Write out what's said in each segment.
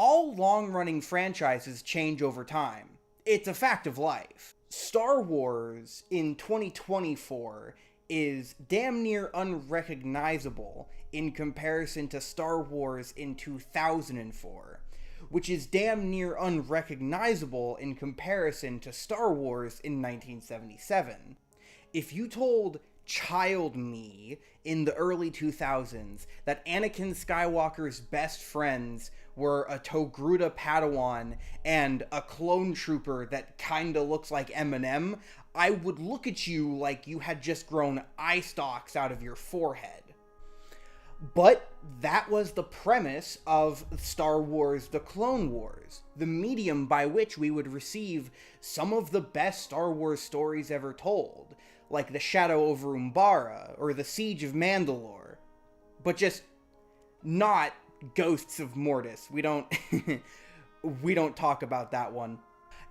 All long-running franchises change over time. It's a fact of life. Star Wars in 2024 is damn near unrecognizable in comparison to Star Wars in 2004, which is damn near unrecognizable in comparison to Star Wars in 1977. If you told child me in the early 2000s that Anakin Skywalker's best friends were a Togruta Padawan and a clone trooper that kinda looks like Eminem, I would look at you like you had just grown eye stalks out of your forehead. But that was the premise of Star Wars: The Clone Wars, the medium by which we would receive some of the best Star Wars stories ever told, like The Shadow over Umbara or The Siege of Mandalore, but just not Ghosts of Mortis. We don't talk about that one.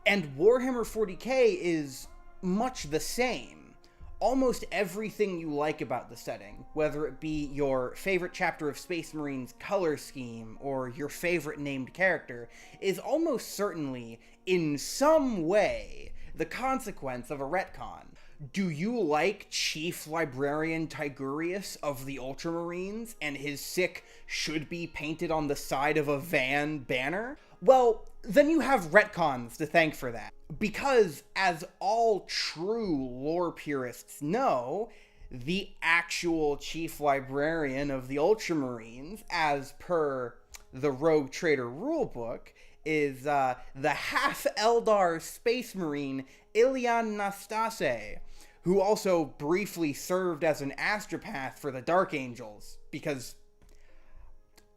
And Warhammer 40k is much the same. Almost everything you like about the setting, whether it be your favorite chapter of Space Marine's color scheme or your favorite named character, is almost certainly, in some way, the consequence of a retcon. Do you like Chief Librarian Tigurius of the Ultramarines and his sick should be painted on the side of a van banner? Well, then you have retcons to thank for that. Because, as all true lore purists know, the actual Chief Librarian of the Ultramarines, as per the Rogue Trader rulebook, is the half-Eldar Space Marine Ilian Nastase, who also briefly served as an astropath for the Dark Angels, because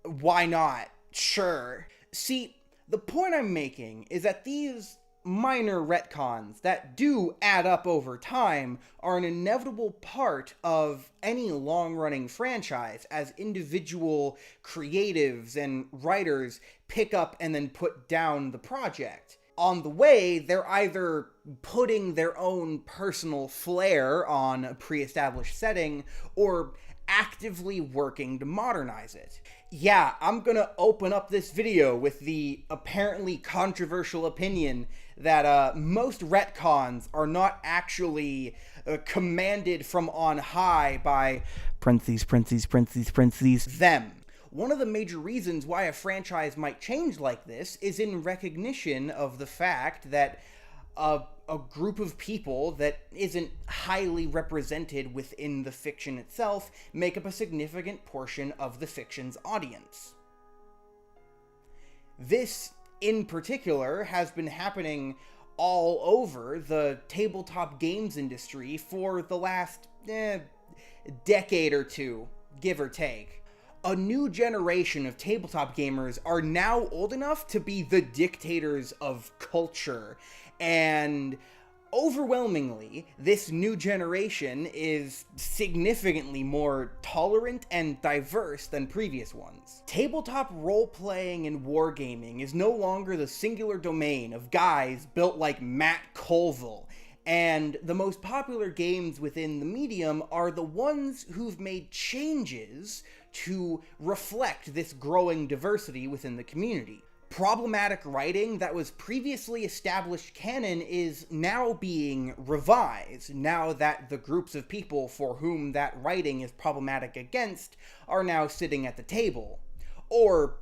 why not? Sure. See, the point I'm making is that these minor retcons that do add up over time are an inevitable part of any long-running franchise as individual creatives and writers pick up and then put down the project. On the way, they're either putting their own personal flair on a pre-established setting or actively working to modernize it. Yeah, I'm gonna open up this video with the apparently controversial opinion that most retcons are not actually commanded from on high by them. One of the major reasons why a franchise might change like this is in recognition of the fact that a group of people that isn't highly represented within the fiction itself make up a significant portion of the fiction's audience. This, in particular, has been happening all over the tabletop games industry for the last decade or two, give or take. A new generation of tabletop gamers are now old enough to be the dictators of culture, and overwhelmingly, this new generation is significantly more tolerant and diverse than previous ones. Tabletop role-playing and wargaming is no longer the singular domain of guys built like Matt Colville, and the most popular games within the medium are the ones who've made changes to reflect this growing diversity within the community. Problematic writing that was previously established canon is now being revised, now that the groups of people for whom that writing is problematic against are now sitting at the table. Or,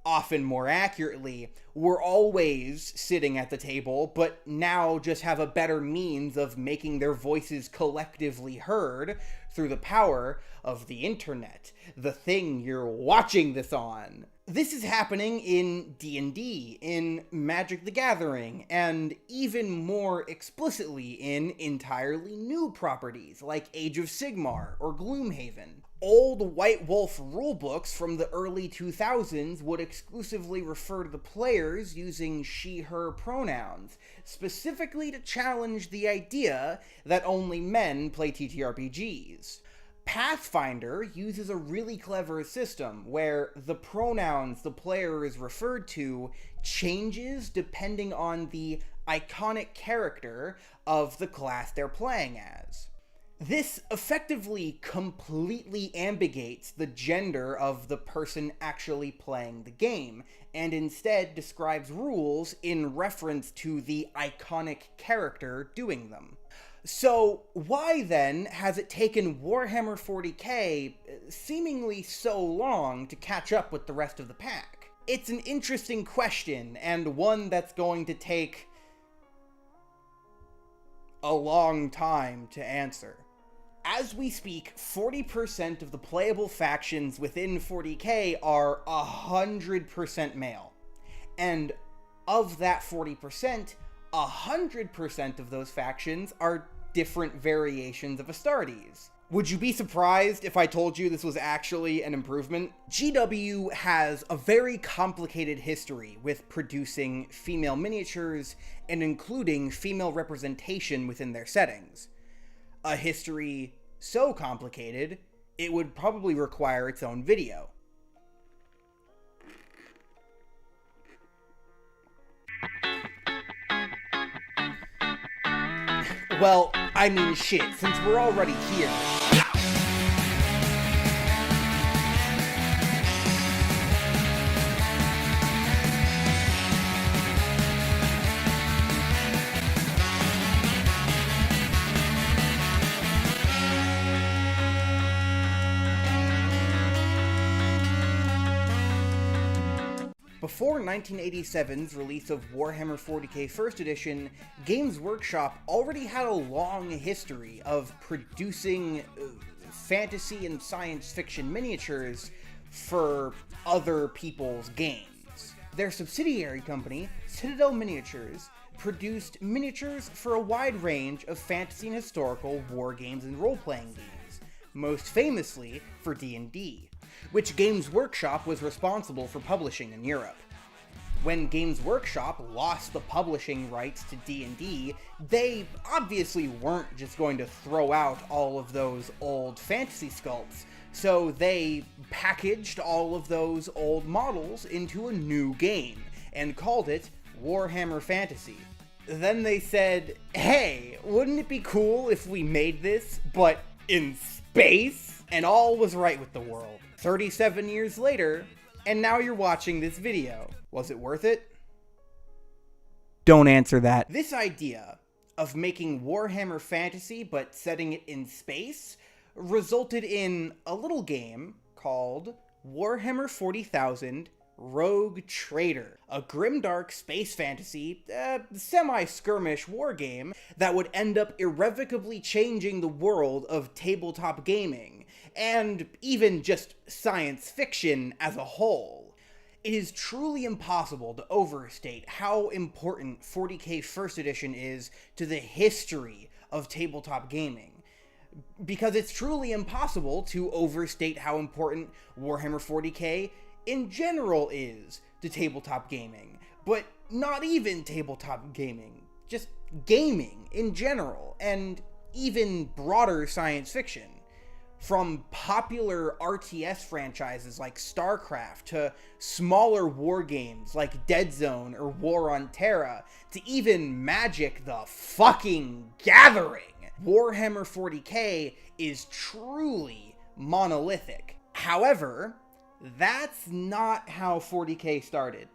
often more accurately, were always sitting at the table, but now just have a better means of making their voices collectively heard through the power of the internet, the thing you're watching this on. This is happening in D&D, in Magic the Gathering, and even more explicitly in entirely new properties like Age of Sigmar or Gloomhaven. Old White Wolf rulebooks from the early 2000s would exclusively refer to the players using she/her pronouns, specifically to challenge the idea that only men play TTRPGs. Pathfinder uses a really clever system where the pronouns the player is referred to changes depending on the iconic character of the class they're playing as. This effectively completely ambiguates the gender of the person actually playing the game, and instead describes rules in reference to the iconic character doing them. So, why then has it taken Warhammer 40k seemingly so long to catch up with the rest of the pack? It's an interesting question, and one that's going to take a long time to answer. As we speak, 40% of the playable factions within 40k are 100% male. And of that 40%, 100% of those factions are different variations of Astartes. Would you be surprised if I told you this was actually an improvement? GW has a very complicated history with producing female miniatures and including female representation within their settings. A history so complicated, it would probably require its own video. Well, I mean shit, since we're already here. Before 1987's release of Warhammer 40k First Edition, Games Workshop already had a long history of producing fantasy and science fiction miniatures for other people's games. Their subsidiary company, Citadel Miniatures, produced miniatures for a wide range of fantasy and historical war games and role-playing games, most famously for D&D, which Games Workshop was responsible for publishing in Europe. When Games Workshop lost the publishing rights to D&D, they obviously weren't just going to throw out all of those old fantasy sculpts, so they packaged all of those old models into a new game, and called it Warhammer Fantasy. Then they said, hey, wouldn't it be cool if we made this, but in space? And all was right with the world. 37 years later, and now you're watching this video. Was it worth it? Don't answer that. This idea of making Warhammer Fantasy but setting it in space resulted in a little game called Warhammer 40,000 Rogue Trader, a grimdark space fantasy, semi-skirmish war game that would end up irrevocably changing the world of tabletop gaming, and even just science fiction as a whole. It is truly impossible to overstate how important 40k First Edition is to the history of tabletop gaming, because it's truly impossible to overstate how important Warhammer 40k in general is to tabletop gaming, but not even tabletop gaming, just gaming in general, and even broader science fiction. From popular RTS franchises like StarCraft to smaller war games like Dead Zone or War on Terra to even Magic the fucking Gathering, Warhammer 40k is truly monolithic. However, that's not how 40k started.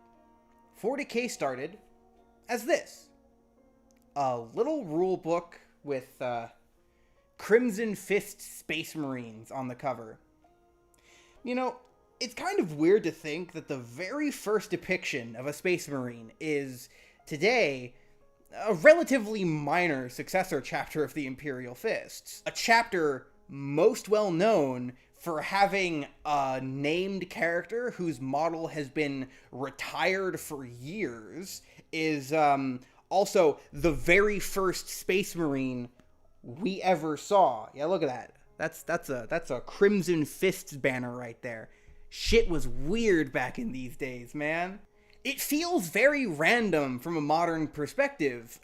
40k started as this. A little rule book with Crimson Fist Space Marines on the cover. You know, it's kind of weird to think that the very first depiction of a Space Marine is, today, a relatively minor successor chapter of the Imperial Fists. A chapter most well known for having a named character whose model has been retired for years, is also the very first Space Marine we ever saw. Yeah, look at that. That's a Crimson Fists banner right there. Shit was weird back in these days, man. It feels very random from a modern perspective,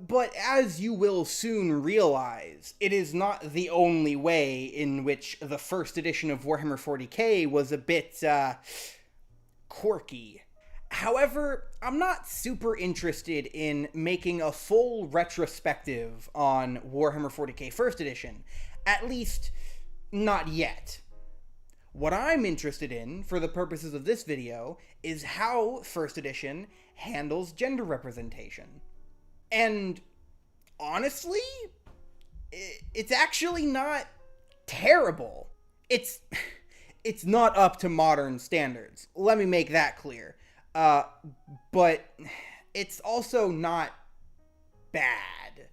but as you will soon realize, it is not the only way in which the first edition of Warhammer 40k was a bit, quirky. However, I'm not super interested in making a full retrospective on Warhammer 40k First Edition. At least, not yet. What I'm interested in, for the purposes of this video, is how First Edition handles gender representation. And honestly, it's actually not terrible. It's not up to modern standards. Let me make that clear. But it's also not bad.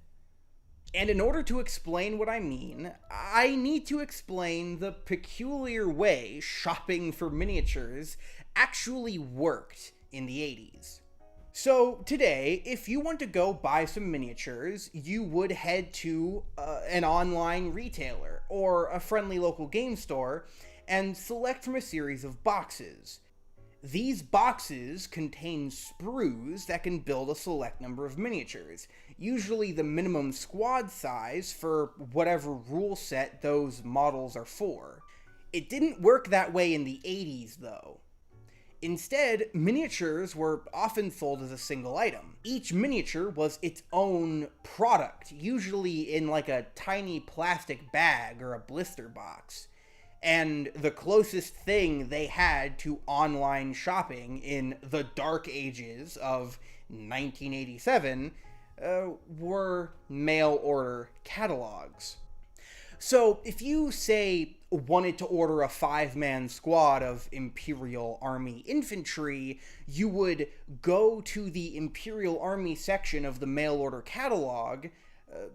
And in order to explain what I mean, I need to explain the peculiar way shopping for miniatures actually worked in the 80s. So today, if you want to go buy some miniatures, you would head to an online retailer or a friendly local game store and select from a series of boxes. These boxes contain sprues that can build a select number of miniatures, usually the minimum squad size for whatever rule set those models are for. It didn't work that way in the 80s, though. Instead, miniatures were often sold as a single item. Each miniature was its own product, usually in like a tiny plastic bag or a blister box. And the closest thing they had to online shopping in the dark ages of 1987 were mail order catalogs. So if you, say, wanted to order a 5-man squad of Imperial Army infantry, you would go to the Imperial Army section of the mail order catalog,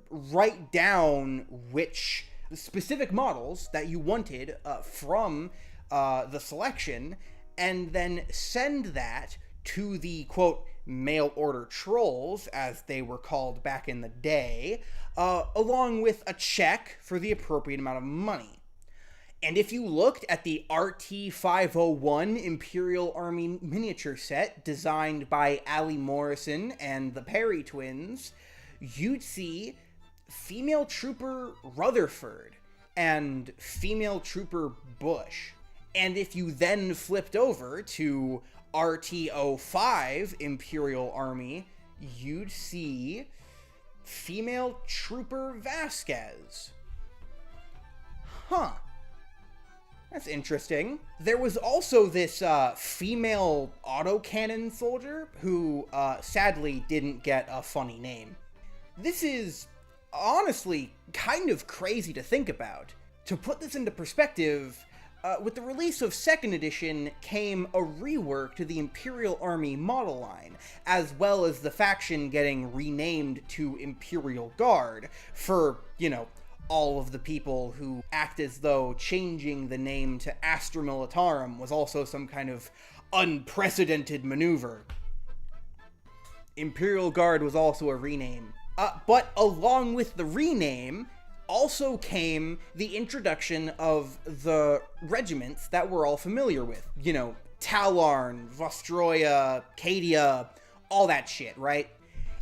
write down which specific models that you wanted from the selection, and then send that to the, quote, mail order trolls, as they were called back in the day, along with a check for the appropriate amount of money. And if you looked at the RT-501 Imperial Army miniature set designed by Ali Morrison and the Perry twins, you'd see female trooper Rutherford and female trooper Bush. And if you then flipped over to RT-05 Imperial Army, you'd see female trooper Vasquez. Huh. That's interesting. There was also this female autocannon soldier who sadly didn't get a funny name. This is honestly kind of crazy to think about. To put this into perspective, with the release of 2nd edition came a rework to the Imperial Army model line, as well as the faction getting renamed to Imperial Guard for, you know, all of the people who act as though changing the name to Astra Militarum was also some kind of unprecedented maneuver. Imperial Guard was also a rename. But along with the rename, also came the introduction of the regiments that we're all familiar with. You know, Talarn, Vostroya, Cadia, all that shit, right?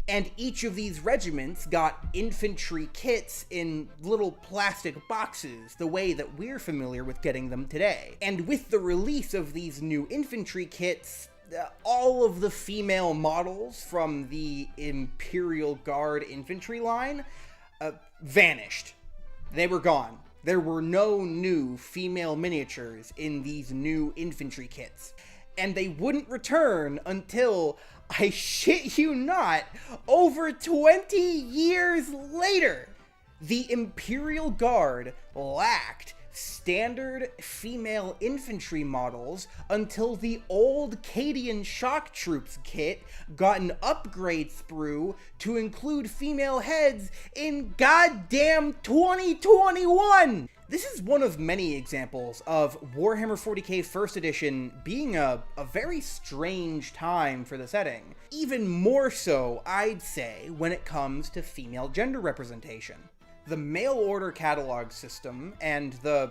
And each of these regiments got infantry kits in little plastic boxes, the way that we're familiar with getting them today. And with the release of these new infantry kits, all of the female models from the Imperial Guard infantry line vanished. They were gone. There were no new female miniatures in these new infantry kits. And they wouldn't return until, I shit you not, over 20 years later. The Imperial Guard lacked standard female infantry models until the old Cadian Shock Troops kit got an upgrade sprue to include female heads in goddamn 2021! This is one of many examples of Warhammer 40k First Edition being a very strange time for the setting. Even more so, I'd say, when it comes to female gender representation. The mail order catalog system and the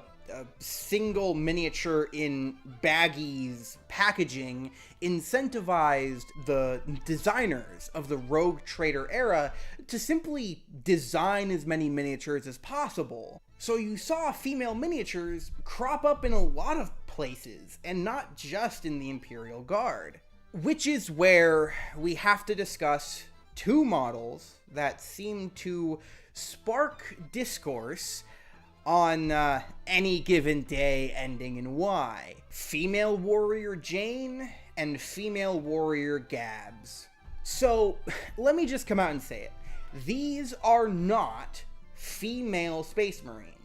single miniature in baggies packaging incentivized the designers of the Rogue Trader era to simply design as many miniatures as possible. So you saw female miniatures crop up in a lot of places, and not just in the Imperial Guard. Which is where we have to discuss two models that seem to spark discourse on any given day ending in Y. Female warrior Jayne and female warrior Gabs. So, let me just come out and say it. These are not female Space Marines.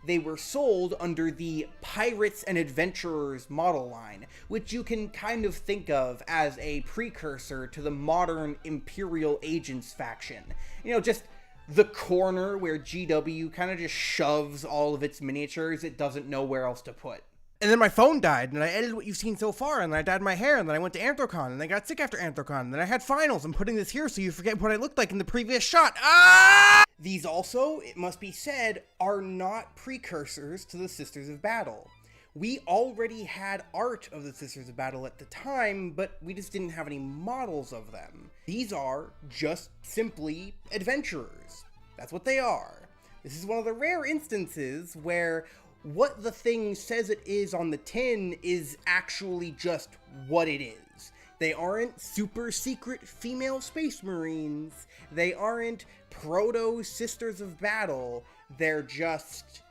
They were sold under the Pirates and Adventurers model line, which you can kind of think of as a precursor to the modern Imperial Agents faction. You know, just the corner where GW kind of just shoves all of its miniatures it doesn't know where else to put. And then my phone died, and I edited what you've seen so far, and then I dyed my hair, and then I went to Anthrocon, and I got sick after Anthrocon, and then I had finals. I'm putting this here so you forget what I looked like in the previous shot. Ah! These also, it must be said, are not precursors to the Sisters of Battle. We already had art of the Sisters of Battle at the time, but we just didn't have any models of them. These are just simply adventurers. That's what they are. This is one of the rare instances where what the thing says it is on the tin is actually just what it is. They aren't super secret female Space Marines. They aren't proto Sisters of Battle. They're just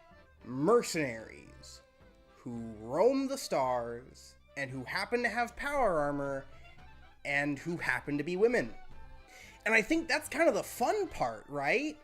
mercenaries who roam the stars and who happen to have power armor and who happen to be women. And I think that's kind of the fun part, right?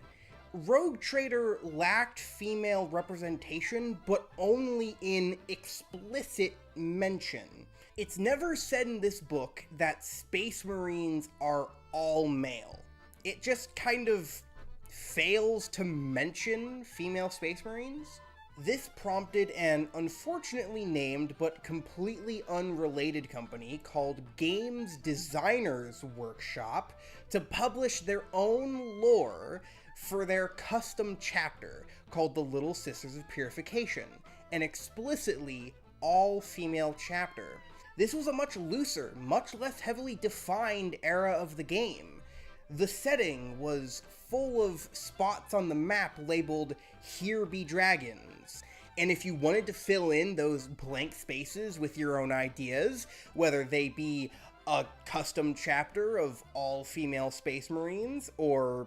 Rogue Trader lacked female representation, but only in explicit mention. It's never said in this book that Space Marines are all male. It just kind of fails to mention female Space Marines. This prompted an unfortunately named but completely unrelated company called Games Designers Workshop to publish their own lore for their custom chapter called the Little Sisters of Purification, an explicitly all-female chapter. This was a much looser, much less heavily defined era of the game. The setting was full of spots on the map labeled "Here Be Dragons," and if you wanted to fill in those blank spaces with your own ideas, whether they be a custom chapter of all-female Space Marines, or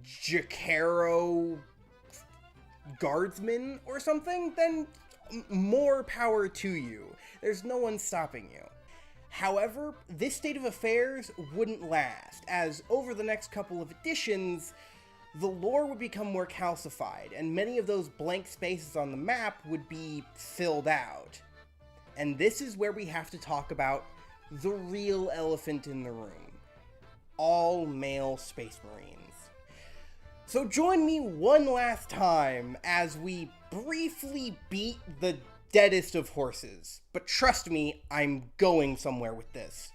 Jacaro guardsmen or something, then more power to you. There's no one stopping you. However, this state of affairs wouldn't last, as over the next couple of editions, the lore would become more calcified, and many of those blank spaces on the map would be filled out. And this is where we have to talk about the real elephant in the room: all-male Space Marines. So join me one last time as we briefly beat the deadest of horses. But trust me, I'm going somewhere with this.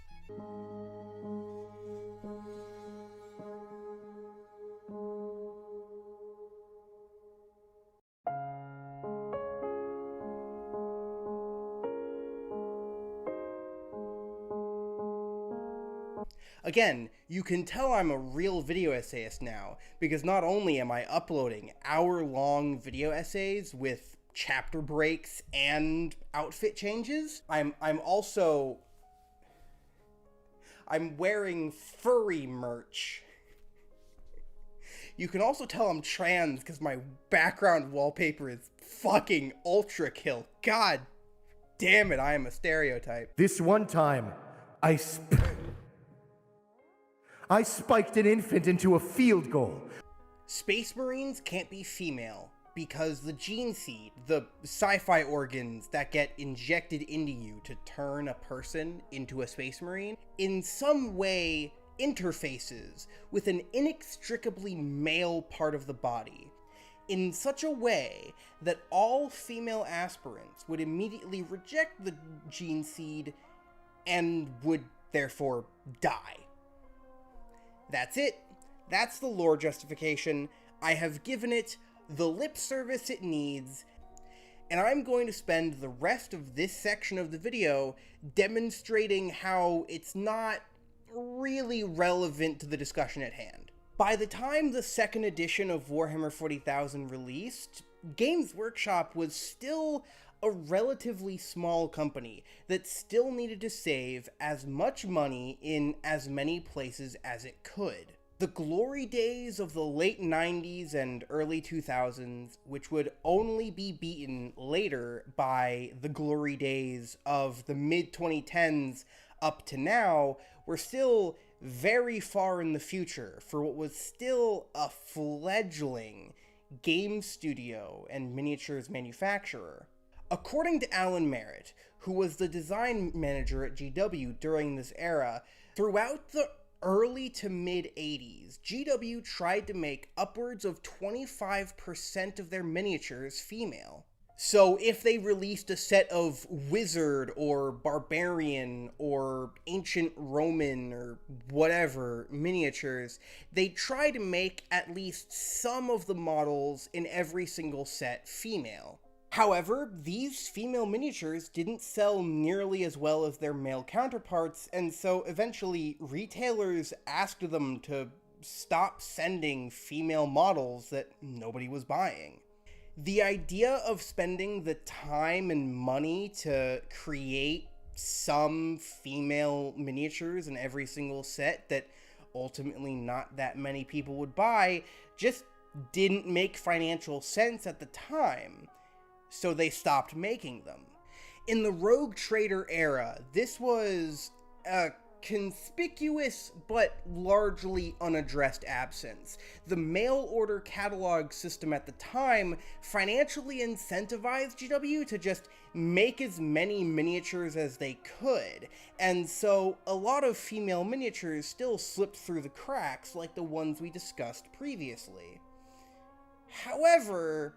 Again, you can tell I'm a real video essayist now, because not only am I uploading hour-long video essays with chapter breaks and outfit changes, I'm wearing furry merch. You can also tell I'm trans because my background wallpaper is fucking ultra kill. God damn it, I am a stereotype. This one time, I spiked an infant into a field goal. Space Marines can't be female because the Geneseed, the sci-fi organs that get injected into you to turn a person into a Space Marine, in some way interfaces with an inextricably male part of the body, in such a way that all female aspirants would immediately reject the Geneseed and would therefore die. That's it. That's the lore justification. I have given it the lip service it needs, and I'm going to spend the rest of this section of the video demonstrating how it's not really relevant to the discussion at hand. By the time the second edition of Warhammer 40,000 released, Games Workshop was still a relatively small company that still needed to save as much money in as many places as it could. The glory days of the late 90s and early 2000s, which would only be beaten later by the glory days of the mid-2010s up to now, were still very far in the future for what was still a fledgling game studio and miniatures manufacturer. According to Alan Merritt, who was the design manager at GW during this era, throughout the early to mid-80s, GW tried to make upwards of 25% of their miniatures female. So if they released a set of wizard or barbarian or ancient Roman or whatever miniatures, they try to make at least some of the models in every single set female. However, these female miniatures didn't sell nearly as well as their male counterparts, and so eventually retailers asked them to stop sending female models that nobody was buying. The idea of spending the time and money to create some female miniatures in every single set that ultimately not that many people would buy just didn't make financial sense at the time. So they stopped making them. In the Rogue Trader era, this was a conspicuous but largely unaddressed absence. The mail order catalog system at the time financially incentivized GW to just make as many miniatures as they could, and so a lot of female miniatures still slipped through the cracks like the ones we discussed previously. However,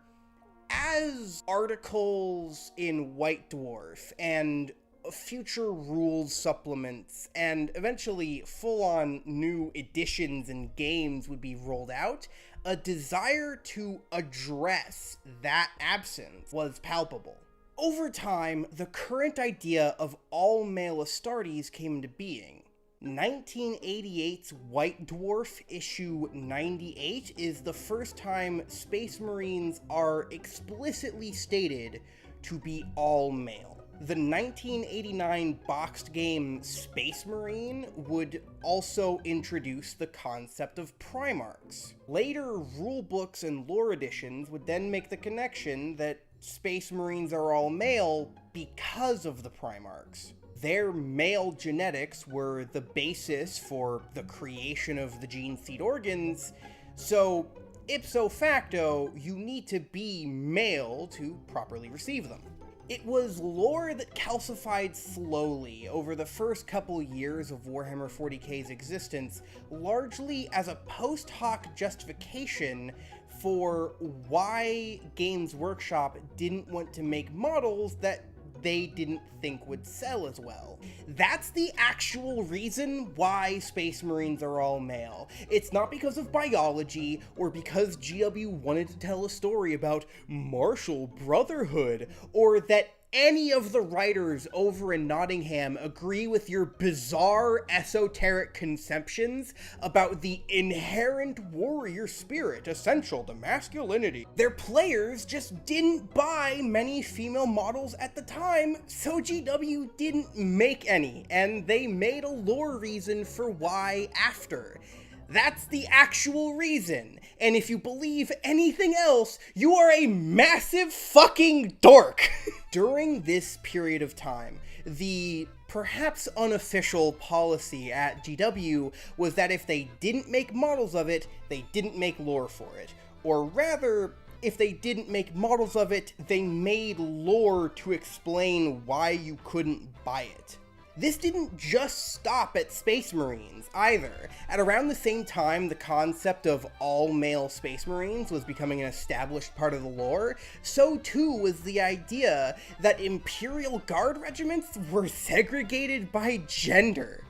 as articles in White Dwarf and future rules supplements and eventually full-on new editions and games would be rolled out, a desire to address that absence was palpable. Over time, the current idea of all-male Astartes came into being. 1988's White Dwarf issue 98 is the first time Space Marines are explicitly stated to be all male. The 1989 boxed game Space Marine would also introduce the concept of Primarchs. Later rulebooks and lore editions would then make the connection that Space Marines are all male because of the Primarchs. Their male genetics were the basis for the creation of the Geneseed organs, so ipso facto, you need to be male to properly receive them. It was lore that calcified slowly over the first couple years of Warhammer 40k's existence, largely as a post hoc justification for why Games Workshop didn't want to make models that they didn't think would sell as well. That's the actual reason why Space Marines are all male. It's not because of biology or because GW wanted to tell a story about martial brotherhood or that any of the writers over in Nottingham agree with your bizarre esoteric conceptions about the inherent warrior spirit essential to masculinity. Their players just didn't buy many female models at the time, so GW didn't make any, and they made a lore reason for why after. That's the actual reason, and if you believe anything else, you are a massive fucking dork! During this period of time, the perhaps unofficial policy at GW was that if they didn't make models of it, they didn't make lore for it. Or rather, if they didn't make models of it, they made lore to explain why you couldn't buy it. This didn't just stop at Space Marines, either. At around the same time the concept of all-male Space Marines was becoming an established part of the lore, so too was the idea that Imperial Guard regiments were segregated by gender.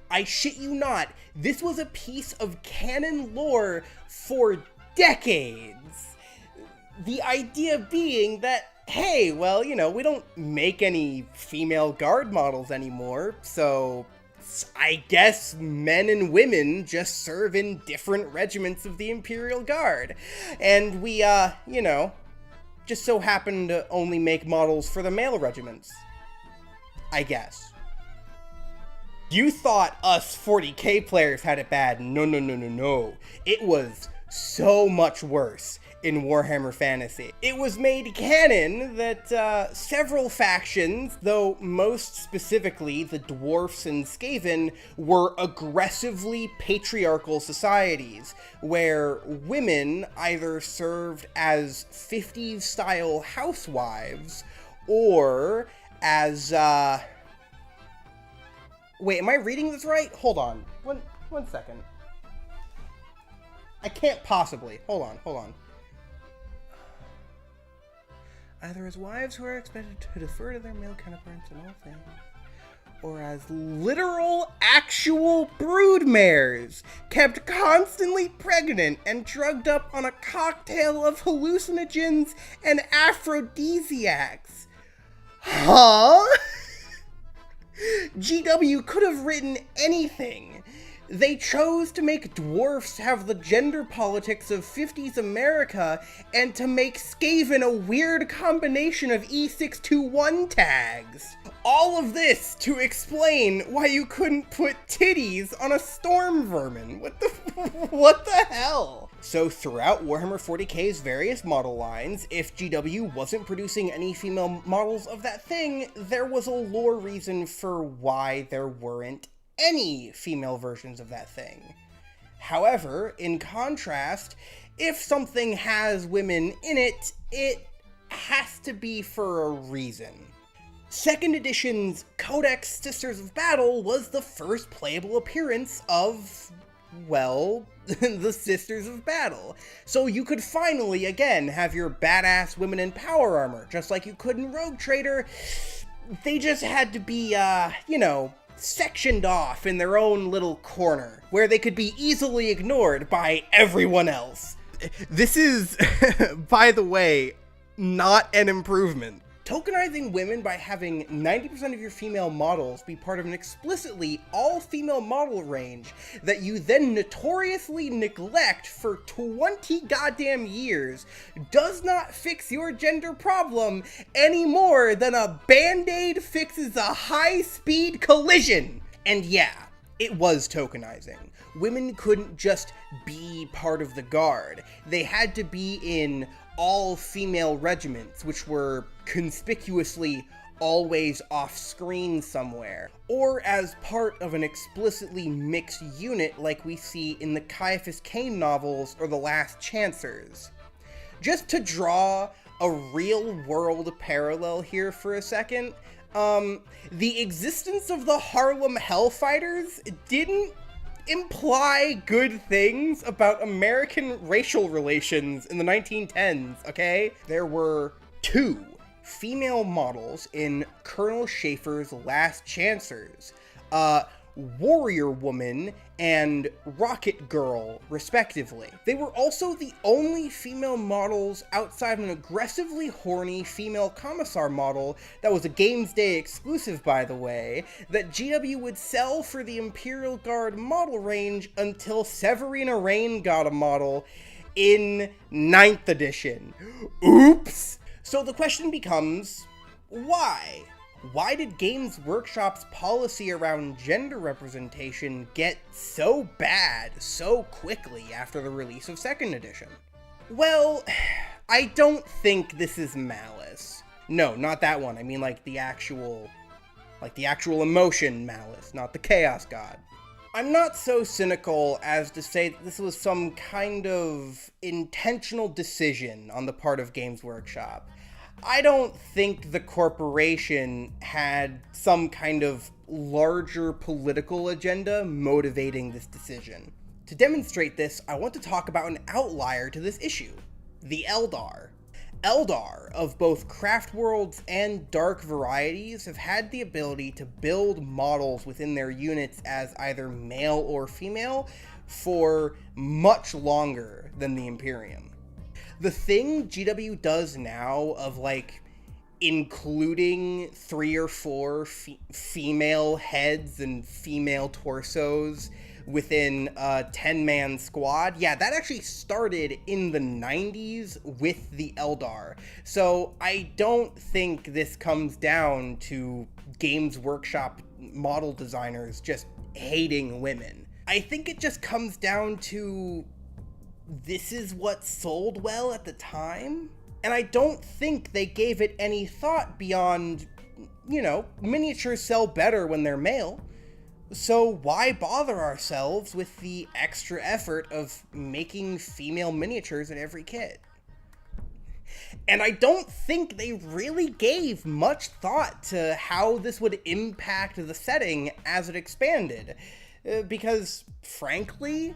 I shit you not, this was a piece of canon lore for decades. The idea being that, hey, well, you know, we don't make any female guard models anymore, so I guess men and women just serve in different regiments of the Imperial Guard. And we, you know, just so happened to only make models for the male regiments. I guess. You thought us 40k players had it bad. No, no, no, no, no. It was so much worse in Warhammer Fantasy. It was made canon that several factions, though most specifically the Dwarfs and Skaven, were aggressively patriarchal societies, where women either served as 50s-style housewives, or as, Wait, am I reading this right? Hold on. One second. I can't possibly. Hold on. Either as wives who are expected to defer to their male counterparts in all things, or as literal, actual broodmares, kept constantly pregnant and drugged up on a cocktail of hallucinogens and aphrodisiacs. Huh? GW could have written anything. They chose to make dwarfs have the gender politics of 50s America and to make Skaven a weird combination of E621 tags. All of this to explain why you couldn't put titties on a storm vermin. What the hell? So throughout Warhammer 40k's various model lines, if GW wasn't producing any female models of that thing, there was a lore reason for why there weren't any female versions of that thing. However, in contrast, if something has women in it, it has to be for a reason. Second edition's Codex Sisters of Battle was the first playable appearance of, well, the Sisters of Battle. So you could finally, again, have your badass women in power armor, just like you could in Rogue Trader. They just had to be, sectioned off in their own little corner, where they could be easily ignored by everyone else. This is, by the way, not an improvement. Tokenizing women by having 90% of your female models be part of an explicitly all-female model range that you then notoriously neglect for 20 goddamn years does not fix your gender problem any more than a Band-Aid fixes a high-speed collision. And yeah, it was tokenizing. Women couldn't just be part of the guard. They had to be in all-female regiments, which were conspicuously always off-screen somewhere, or as part of an explicitly mixed unit like we see in the Caiaphas Cain novels or The Last Chancers. Just to draw a real-world parallel here for a second, the existence of the Harlem Hellfighters didn't imply good things about American racial relations in the 1910s, okay? There were 2 female models in Colonel Schaefer's Last Chancers, Warrior Woman and Rocket Girl, respectively. They were also the only female models outside an aggressively horny female commissar model that was a Games Day exclusive, by the way, that GW would sell for the Imperial Guard model range until Severina Rain got a model in 9th edition. Oops! So the question becomes, why? Why did Games Workshop's policy around gender representation get so bad so quickly after the release of 2nd edition? Well, I don't think this is malice. No, not that one. I mean like the actual emotion malice, not the Chaos God. I'm not so cynical as to say that this was some kind of intentional decision on the part of Games Workshop. I don't think the corporation had some kind of larger political agenda motivating this decision. To demonstrate this, I want to talk about an outlier to this issue, the Eldar. Eldar, of both Craft Worlds and Dark varieties, have had the ability to build models within their units as either male or female for much longer than the Imperium. The thing GW does now of, like, including 3 or 4 female heads and female torsos within a 10-man squad. Yeah, that actually started in the 90s with the Eldar. So I don't think this comes down to Games Workshop model designers just hating women. I think it just comes down to this is what sold well at the time. And I don't think they gave it any thought beyond, miniatures sell better when they're male. So why bother ourselves with the extra effort of making female miniatures in every kit? And I don't think they really gave much thought to how this would impact the setting as it expanded. Because, frankly,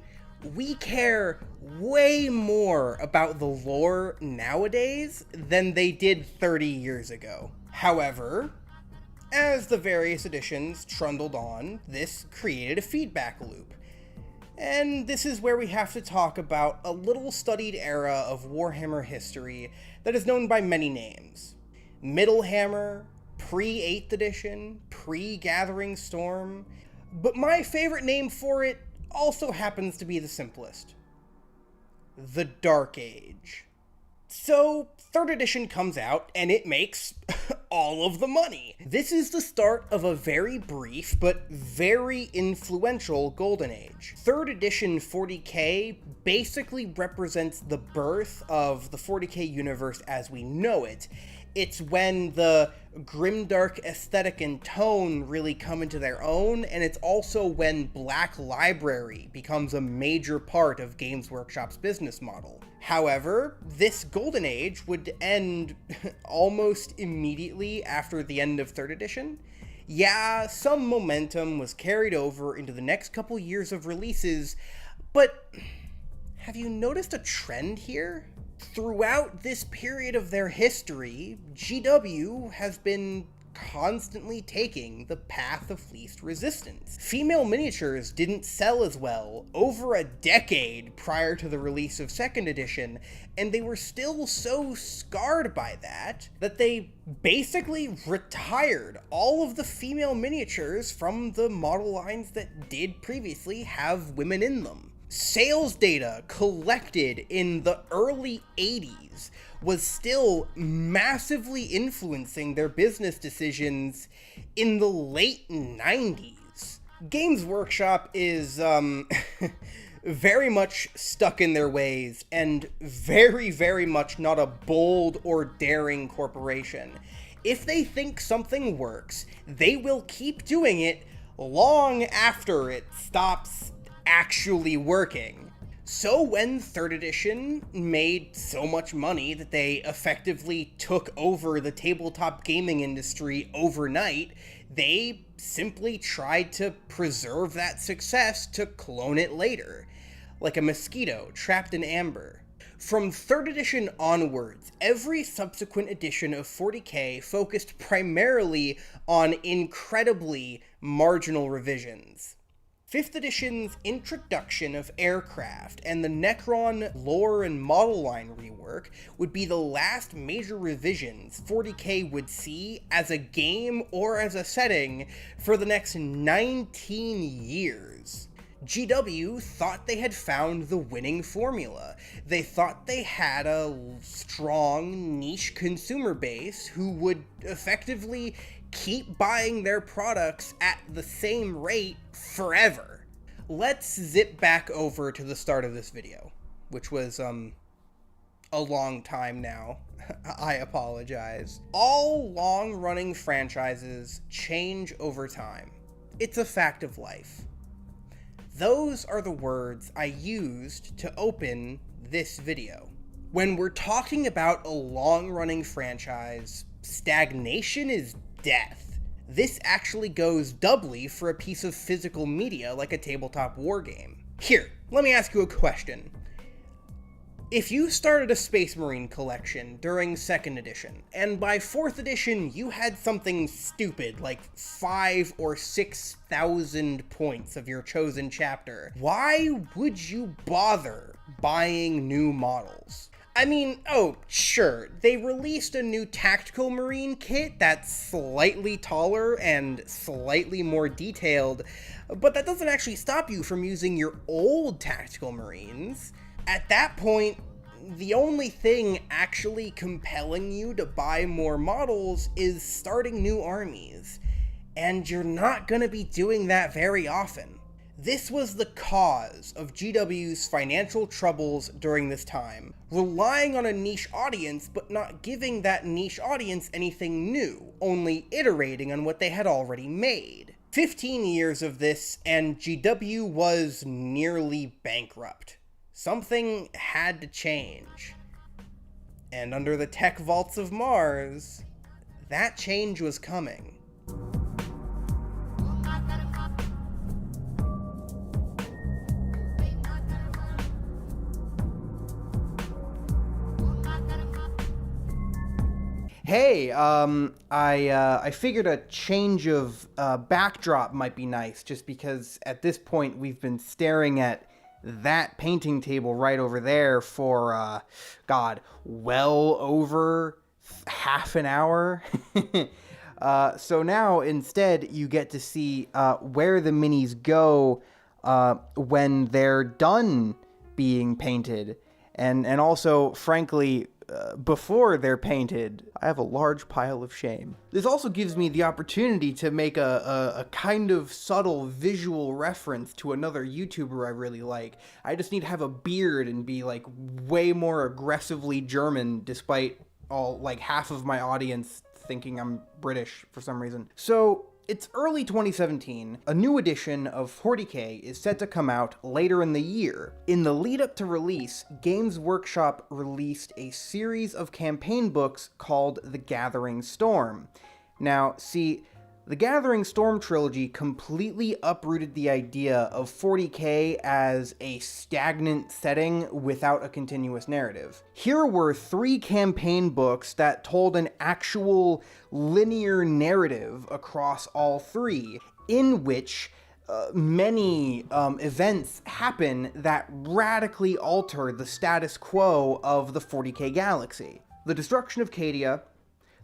we care way more about the lore nowadays than they did 30 years ago. However, as the various editions trundled on, this created a feedback loop. And this is where we have to talk about a little studied era of Warhammer history that is known by many names. Middle Hammer, pre-8th edition, pre-Gathering Storm, but my favorite name for it also happens to be the simplest. The Dark Age. So, 3rd edition comes out, and it makes all of the money. This is the start of a very brief, but very influential Golden Age. 3rd edition 40k basically represents the birth of the 40k universe as we know it. It's when the grimdark aesthetic and tone really come into their own, and it's also when Black Library becomes a major part of Games Workshop's business model. However, this Golden Age would end almost immediately after the end of 3rd edition. Yeah, some momentum was carried over into the next couple years of releases, but have you noticed a trend here? Throughout this period of their history, GW has been constantly taking the path of least resistance. Female miniatures didn't sell as well over a decade prior to the release of 2nd edition, and they were still so scarred by that they basically retired all of the female miniatures from the model lines that did previously have women in them. Sales data collected in the early 80s was still massively influencing their business decisions in the late 90s. Games Workshop is, very much stuck in their ways and very, very much not a bold or daring corporation. If they think something works, they will keep doing it long after it stops actually working. So when 3rd edition made so much money that they effectively took over the tabletop gaming industry overnight, they simply tried to preserve that success to clone it later, like a mosquito trapped in amber. From 3rd edition onwards, every subsequent edition of 40k focused primarily on incredibly marginal revisions. 5th edition's introduction of aircraft and the Necron lore and model line rework would be the last major revisions 40k would see as a game or as a setting for the next 19 years. GW thought they had found the winning formula. They thought they had a strong niche consumer base who would effectively keep buying their products at the same rate forever. Let's zip back over to the start of this video, which was a long time now. I apologize. All long-running franchises change over time. It's a fact of life. Those are the words I used to open this video. When we're talking about a long-running franchise, stagnation is death. This actually goes doubly for a piece of physical media like a tabletop wargame. Here, let me ask you a question. If you started a Space Marine collection during 2nd edition, and by 4th edition you had something stupid like 5,000 or 6,000 points of your chosen chapter, why would you bother buying new models? I mean, oh, sure, they released a new tactical marine kit that's slightly taller and slightly more detailed, but that doesn't actually stop you from using your old tactical marines. At that point, the only thing actually compelling you to buy more models is starting new armies, and you're not gonna be doing that very often. This was the cause of GW's financial troubles during this time, relying on a niche audience but not giving that niche audience anything new, only iterating on what they had already made. 15 years of this and GW was nearly bankrupt. Something had to change. And under the tech vaults of Mars, that change was coming. Hey, I figured a change of backdrop might be nice, just because at this point we've been staring at that painting table right over there for, well over half an hour. So now instead you get to see where the minis go when they're done being painted, and also, frankly, before they're painted. I have a large pile of shame. This also gives me the opportunity to make a kind of subtle visual reference to another YouTuber I really like. I just need to have a beard and be like way more aggressively German, despite all like half of my audience thinking I'm British for some reason. So it's early 2017. A new edition of 40K is set to come out later in the year. In the lead up to release, Games Workshop released a series of campaign books called The Gathering Storm. Now, see, the Gathering Storm trilogy completely uprooted the idea of 40K as a stagnant setting without a continuous narrative. Here were 3 campaign books that told an actual linear narrative across all 3, in which many events happen that radically alter the status quo of the 40K galaxy. The destruction of Cadia,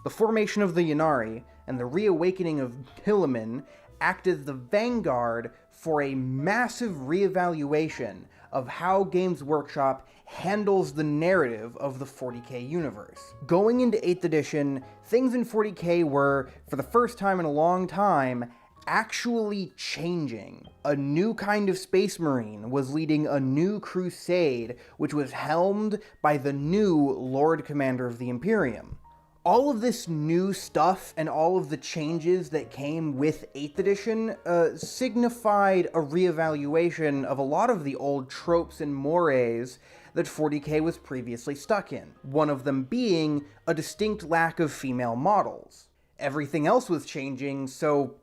the formation of the Ynnari, and the reawakening of Hilleman act as the vanguard for a massive reevaluation of how Games Workshop handles the narrative of the 40K universe. Going into 8th edition, things in 40K were, for the first time in a long time, actually changing. A new kind of Space Marine was leading a new crusade, which was helmed by the new Lord Commander of the Imperium. All of this new stuff and all of the changes that came with 8th edition signified a reevaluation of a lot of the old tropes and mores that 40K was previously stuck in, one of them being a distinct lack of female models. Everything else was changing, so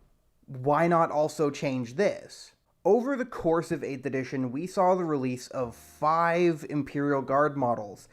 why not also change this? Over the course of 8th edition, we saw the release of 5 Imperial Guard models,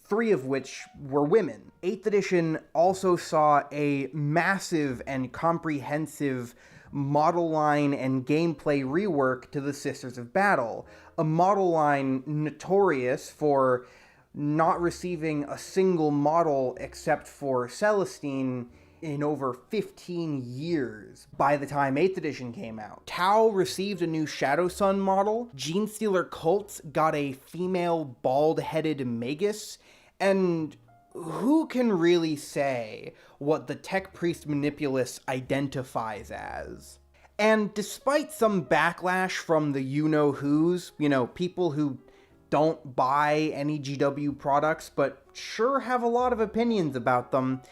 3 of which were women. 8th edition also saw a massive and comprehensive model line and gameplay rework to the Sisters of Battle, a model line notorious for not receiving a single model except for Celestine in over 15 years by the time 8th edition came out. Tau received a new Shadow Sun model, Genestealer Cults got a female bald-headed Magus, and who can really say what the Tech Priest Manipulus identifies as? And despite some backlash from the you-know-whos, people who don't buy any GW products but sure have a lot of opinions about them,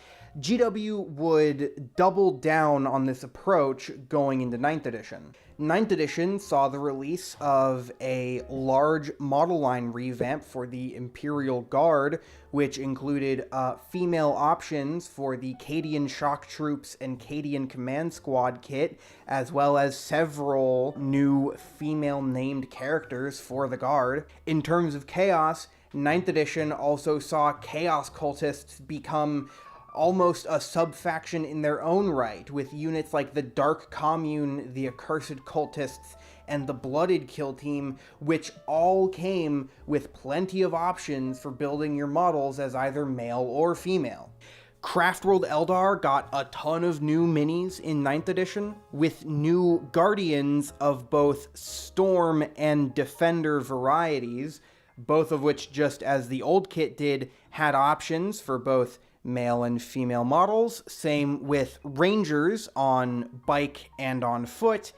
GW would double down on this approach going into 9th edition. 9th edition saw the release of a large model line revamp for the Imperial Guard, which included female options for the Cadian Shock Troops and Cadian Command Squad kit, as well as several new female-named characters for the Guard. In terms of Chaos, 9th edition also saw Chaos Cultists become almost a sub-faction in their own right, with units like the Dark Commune, the Accursed Cultists, and the Blooded Kill Team, which all came with plenty of options for building your models as either male or female. Craftworld Eldar got a ton of new minis in 9th edition, with new Guardians of both Storm and Defender varieties, both of which, just as the old kit did, had options for both male and female models. Same with Rangers on bike and on foot,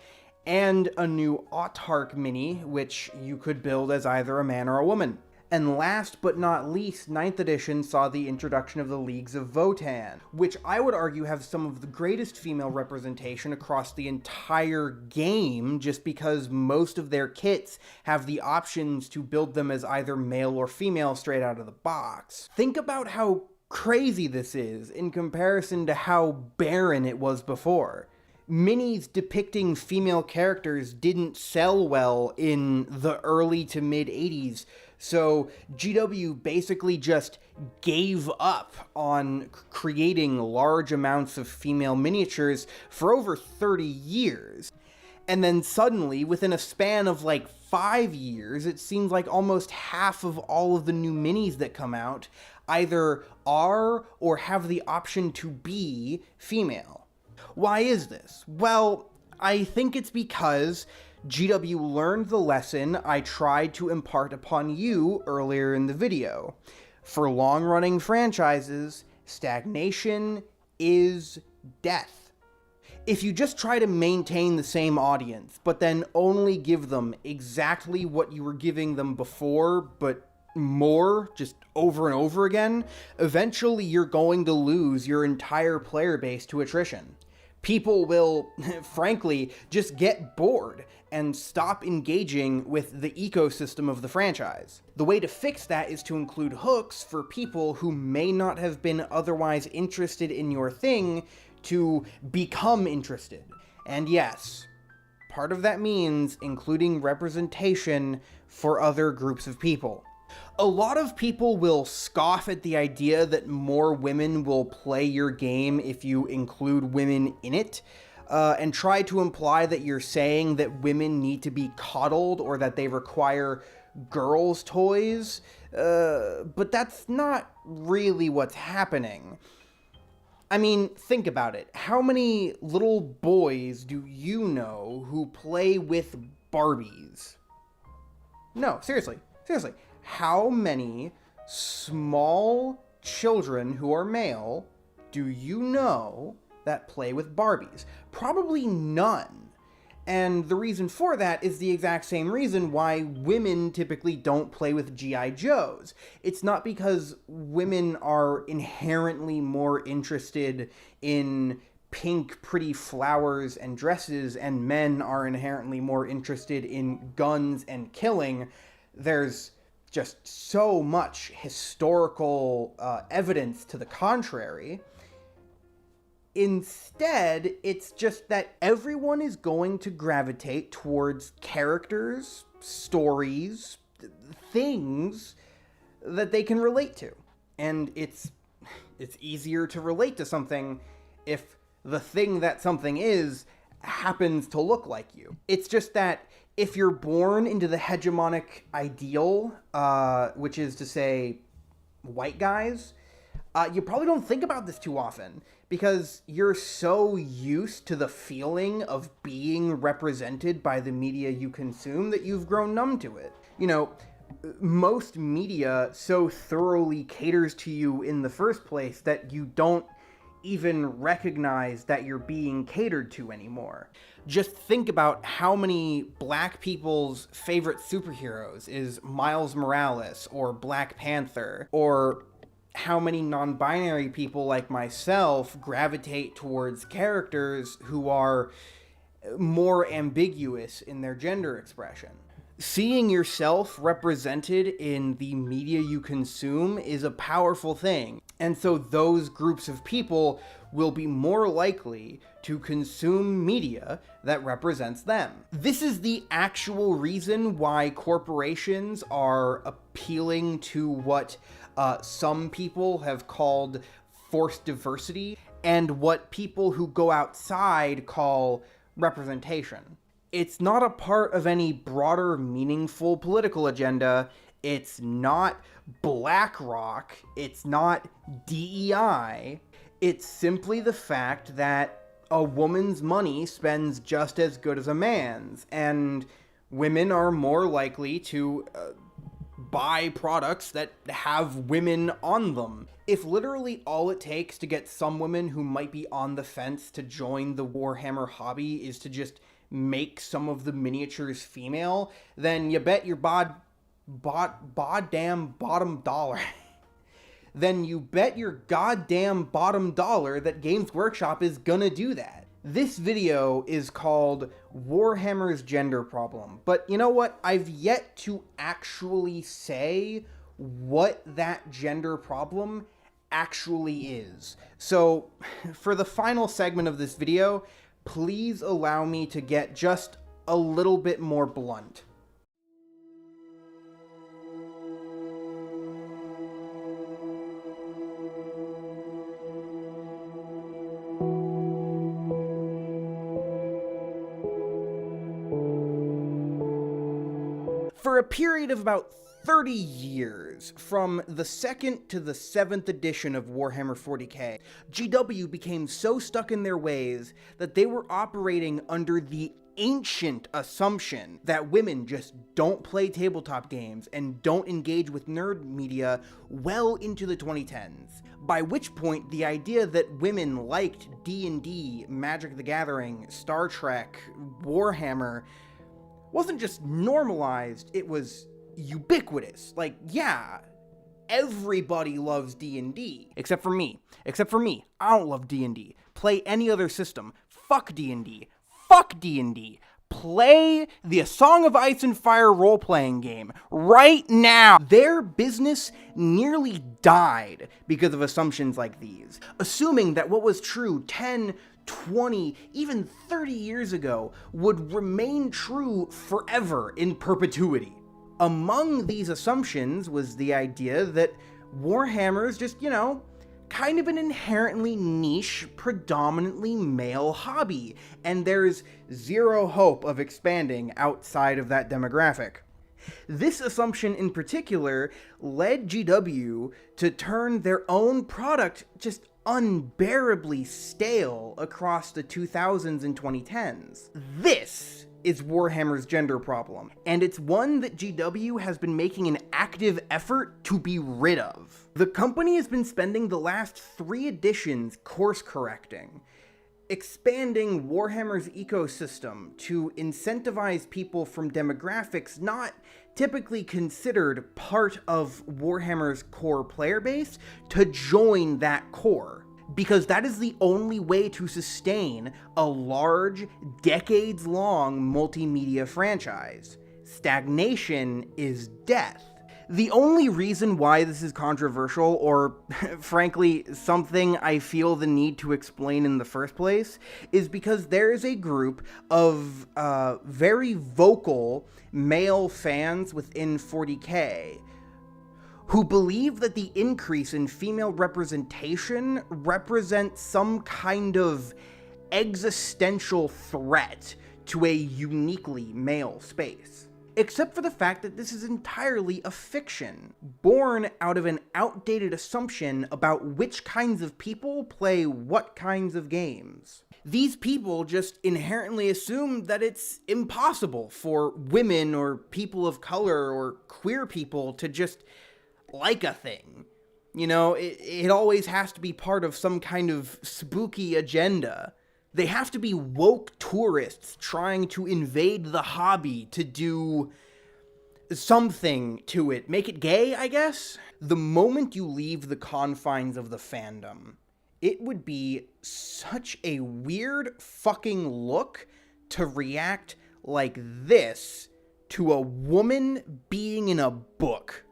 and a new Autarch mini, which you could build as either a man or a woman. And last but not least, 9th edition saw the introduction of the Leagues of Votann, which I would argue have some of the greatest female representation across the entire game, just because most of their kits have the options to build them as either male or female straight out of the box. Think about how crazy this is in comparison to how barren it was before. Minis depicting female characters didn't sell well in the early to mid 80s, so GW basically just gave up on creating large amounts of female miniatures for over 30 years. And then suddenly, within a span of like 5 years, it seems like almost half of all of the new minis that come out either are or have the option to be female. Why is this? Well, I think it's because GW learned the lesson I tried to impart upon you earlier in the video. For long-running franchises, stagnation is death. If you just try to maintain the same audience, but then only give them exactly what you were giving them before, but more, just over and over again, eventually you're going to lose your entire player base to attrition. People will, frankly, just get bored and stop engaging with the ecosystem of the franchise. The way to fix that is to include hooks for people who may not have been otherwise interested in your thing to become interested. And yes, part of that means including representation for other groups of people. A lot of people will scoff at the idea that more women will play your game if you include women in it, and try to imply that you're saying that women need to be coddled or that they require girls' toys, but that's not really what's happening. I mean, think about it. How many little boys do you know who play with Barbies? No, seriously. How many small children who are male do you know that play with Barbies? Probably none. And the reason for that is the exact same reason why women typically don't play with G.I. Joes. It's not because women are inherently more interested in pink, pretty flowers and dresses, and men are inherently more interested in guns and killing. There's just so much historical evidence to the contrary. Instead, it's just that everyone is going to gravitate towards characters, stories, things that they can relate to. And it's easier to relate to something if the thing that something is happens to look like you. It's just that if you're born into the hegemonic ideal, which is to say white guys, you probably don't think about this too often because you're so used to the feeling of being represented by the media you consume that you've grown numb to it. You know, most media so thoroughly caters to you in the first place that you don't even recognize that you're being catered to anymore. Just think about how many black people's favorite superheroes is Miles Morales or Black Panther, or how many non-binary people like myself gravitate towards characters who are more ambiguous in their gender expression. Seeing yourself represented in the media you consume is a powerful thing, and so those groups of people will be more likely to consume media that represents them. This is the actual reason why corporations are appealing to what some people have called forced diversity, and what people who go outside call representation. It's not a part of any broader, meaningful political agenda. It's not BlackRock. It's not DEI. It's simply the fact that a woman's money spends just as good as a man's, and women are more likely to buy products that have women on them. If literally all it takes to get some women who might be on the fence to join the Warhammer hobby is to just make some of the miniatures female, then you bet your goddamn bottom dollar then you bet your goddamn bottom dollar that Games Workshop is gonna do that. This video is called Warhammer's Gender Problem, but you know what? I've yet to actually say what that gender problem actually is. So, for the final segment of this video, please allow me to get just a little bit more blunt. For a period of about 30 years, from the 2nd to the 7th edition of Warhammer 40k, GW became so stuck in their ways that they were operating under the ancient assumption that women just don't play tabletop games and don't engage with nerd media well into the 2010s. By which point, the idea that women liked D&D, Magic the Gathering, Star Trek, Warhammer wasn't just normalized, it was ubiquitous. Like, yeah, everybody loves D&D. Except for me. I don't love D&D. Play any other system. Fuck D&D. Fuck D&D. Play the A Song of Ice and Fire role-playing game right now. Their business nearly died because of assumptions like these. Assuming that what was true 10, 20, even 30 years ago would remain true forever in perpetuity. Among these assumptions was the idea that Warhammer's just, kind of an inherently niche, predominantly male hobby, and there's zero hope of expanding outside of that demographic. This assumption in particular led GW to turn their own product just unbearably stale across the 2000s and 2010s. This is Warhammer's gender problem, and it's one that GW has been making an active effort to be rid of. The company has been spending the last 3 editions course correcting, expanding Warhammer's ecosystem to incentivize people from demographics not typically considered part of Warhammer's core player base to join that core. Because that is the only way to sustain a large, decades-long multimedia franchise. Stagnation is death. The only reason why this is controversial, or frankly, something I feel the need to explain in the first place, is because there is a group of very vocal male fans within 40k who believe that the increase in female representation represents some kind of existential threat to a uniquely male space. Except for the fact that this is entirely a fiction, born out of an outdated assumption about which kinds of people play what kinds of games. These people just inherently assume that it's impossible for women or people of color or queer people to just like a thing. It always has to be part of some kind of spooky agenda. They have to be woke tourists trying to invade the hobby to do something to it. Make it gay, I guess? The moment you leave the confines of the fandom, it would be such a weird fucking look to react like this to a woman being in a book.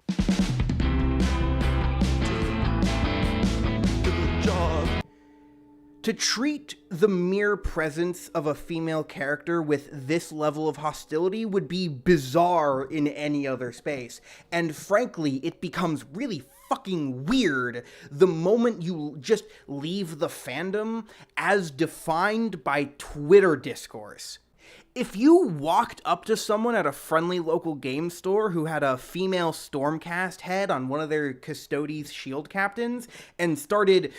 To treat the mere presence of a female character with this level of hostility would be bizarre in any other space, and frankly, it becomes really fucking weird the moment you just leave the fandom as defined by Twitter discourse. If you walked up to someone at a friendly local game store who had a female Stormcast head on one of their Custodes shield captains and started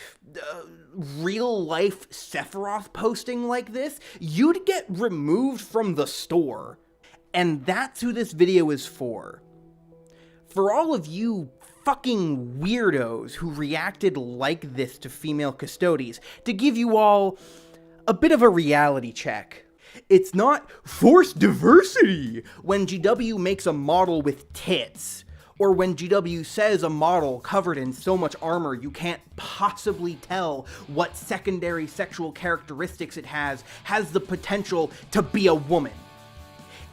real-life Sephiroth posting like this, you'd get removed from the store. And that's who this video is for. For all of you fucking weirdos who reacted like this to female Custodes, to give you all a bit of a reality check. It's not forced diversity when GW makes a model with tits, or when GW says a model covered in so much armor you can't possibly tell what secondary sexual characteristics it has the potential to be a woman.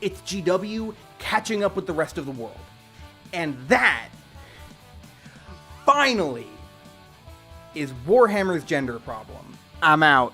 It's GW catching up with the rest of the world. And that, finally, is Warhammer's gender problem. I'm out.